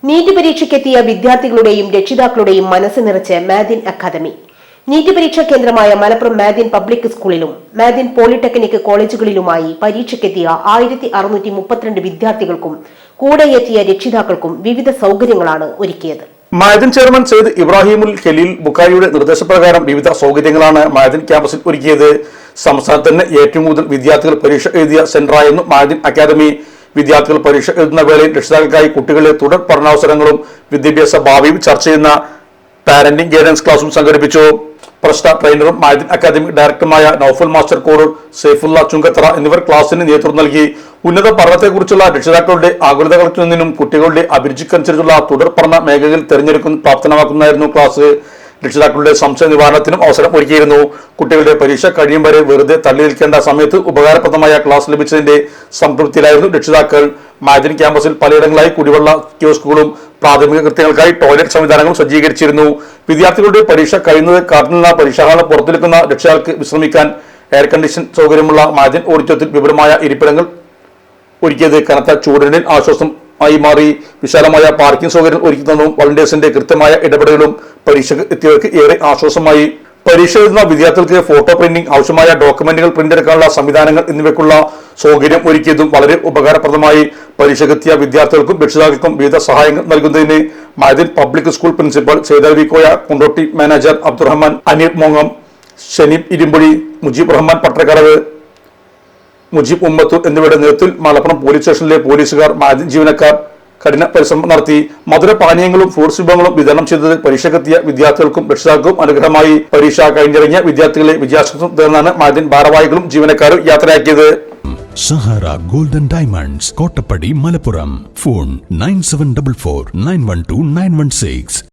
NEET പരീക്ഷയ്ക്കെത്തിയ വിദ്യാർത്ഥികളുടെയും രക്ഷിതാക്കളുടെയും മനസ്സ് നിറച്ച് മാദിൻ അക്കാദമി. നീറ്റ് പരീക്ഷാ കേന്ദ്രമായ മലപ്പുറം മാദിൻ പബ്ലിക് സ്കൂളിലും മാദിൻ പോളിടെക്നിക് കോളേജുകളിലുമായി പരീക്ഷയ്ക്കെത്തിയ 1632 വിദ്യാർത്ഥികൾക്കും കൂടെ എത്തിയ രക്ഷിതാക്കൾക്കും വിവിധ സൗകര്യങ്ങളാണ് ഒരുക്കിയത്. മാദിൻ ചെയർമാൻ സയ്യിദ് ഇബ്രാഹിമുൽ ഖലീൽ ബുഖാരിയുടെ നിർദ്ദേശപ്രകാരം വിവിധ സൗകര്യങ്ങളാണ് മാദിൻ ക്യാമ്പസിൽ ഒരുക്കിയത്. സംസ്ഥാനത്ത് തന്നെ ഏറ്റവും കൂടുതൽ വിദ്യാർത്ഥികൾ പരീക്ഷ എഴുതിയ സെന്ററായിരുന്നു മാദിൻ അക്കാദമി. വിദ്യാർത്ഥികൾ പരീക്ഷ എഴുതുന്ന വേളയിൽ രക്ഷിതാക്കൾക്കായി കുട്ടികളുടെ തുടർ പഠനാവസരങ്ങളും വിദ്യാഭ്യാസ ഭാവിയും ചർച്ച ചെയ്യുന്ന പാരന്റിംഗ് ഗൈഡൻസ് ക്ലാസും സംഘടിപ്പിച്ചു. പ്രശസ്ത ട്രെയിനറും മാദിൻ അക്കാദമി ഡയറക്ടറുമായ നൌഫൽ മാസ്റ്റർ കോറൂർ, സൈഫുള്ള ചുങ്കത്തറ എന്നിവർ ക്ലാസിന് നേതൃത്വം നൽകി. ഉന്നത പഠനത്തെക്കുറിച്ചുള്ള രക്ഷിതാക്കളുടെ ആകുലതകൾക്ക് നിന്നും കുട്ടികളുടെ അഭിരുചിക്കനുസരിച്ചുള്ള തുടർ പഠന മേഖലയിൽ തെരഞ്ഞെടുക്കുന്ന പ്രാപ്തമാക്കുന്നതായിരുന്നു ക്ലാസ്. രക്ഷിതാക്കളുടെ സംശയ നിവാരണത്തിനും അവസരം ഒരുക്കിയിരുന്നു. കുട്ടികളുടെ പരീക്ഷ കഴിയും വരെ വെറുതെ തള്ളി നിൽക്കേണ്ട സമയത്ത് ഉപകാരപ്രദമായ ക്ലാസ് ലഭിച്ചതിന്റെ സംതൃപ്തിയിലായിരുന്നു രക്ഷിതാക്കൾ. മാദിൻ ക്യാമ്പസിൽ പലയിടങ്ങളായി കുടിവെള്ള കിയോസ്കുകളും പ്രാഥമിക കൃത്യങ്ങൾക്കായി ടോയ്ലറ്റ് സംവിധാനങ്ങളും സജ്ജീകരിച്ചിരുന്നു. വിദ്യാർത്ഥികളുടെ പരീക്ഷ കഴിയുന്നത് കാത്തുനിന്ന പരീക്ഷാഹാളിന് പുറത്തെടുക്കുന്ന രക്ഷിതാക്കൾക്ക് വിശ്രമിക്കാൻ എയർ കണ്ടീഷൻ സൗകര്യമുള്ള മാദിൻ ഓഡിറ്റോറിയത്തിൽ വിപുലമായ ഇരിപ്പിടങ്ങൾ ഒരുക്കിയത് കനത്ത ചൂടിന് ആശ്വാസം ആയി മാറി. വിശാലമായ പാർക്കിംഗ് സൗകര്യം ഒരുക്കുന്നതും വളണ്ടിയേഴ്സിന്റെ കൃത്യമായ ഇടപെടലുകളും പരീക്ഷയ്ക്ക് എത്തിയവർക്ക് ഏറെ ആശ്വാസമായി. പരീക്ഷ എഴുതുന്ന വിദ്യാർത്ഥികൾക്ക് ഫോട്ടോ പ്രിന്റിംഗ്, ആവശ്യമായ ഡോക്യുമെന്റുകൾ പ്രിന്റ് എടുക്കാനുള്ള സംവിധാനങ്ങൾ എന്നിവയ്ക്കുള്ള സൗകര്യം ഒരുക്കിയതും വളരെ ഉപകാരപ്രദമായി. പരീക്ഷയ്ക്കെത്തിയ വിദ്യാർത്ഥികൾക്കും രക്ഷിതാക്കൾക്കും വിവിധ സഹായങ്ങൾ നൽകുന്നതിന് Madin public school principal Syed Koya, Kondotty manager Abdurahman, Aneef മോങ്ങം, ഷനീബ് ഇരുമ്പുഴി, മുജീബ് റഹ്മാൻ പട്ടക്കടവ്, മുജീബ് ഉമ്മത്തൂർ എന്നിവരുടെ നേതൃത്വത്തിൽ മലപ്പുറം പോലീസ് സ്റ്റേഷനിലെ പോലീസുകാർ, മാദിൻ ജീവനക്കാർ കഠിന പരിശ്രമം നടത്തി. മധുര പാനീയങ്ങളും ഫ്രൂട്ട്സ് വിഭവങ്ങളും വിതരണം ചെയ്തത് പരീക്ഷയ്ക്കെത്തിയ വിദ്യാർത്ഥികൾക്കും രക്ഷിതാക്കൾക്കും അനുഗ്രഹമായി. പരീക്ഷ കഴിഞ്ഞിറങ്ങിയ വിദ്യാർത്ഥികളെ വിജയാശംസ നേർന്നാണ് മാദിൻ ഭാരവാഹികളും ജീവനക്കാരും യാത്രയാക്കിയത്. Sahara golden diamonds, Kottappadi, Malappuram. Phone 9744 912 916.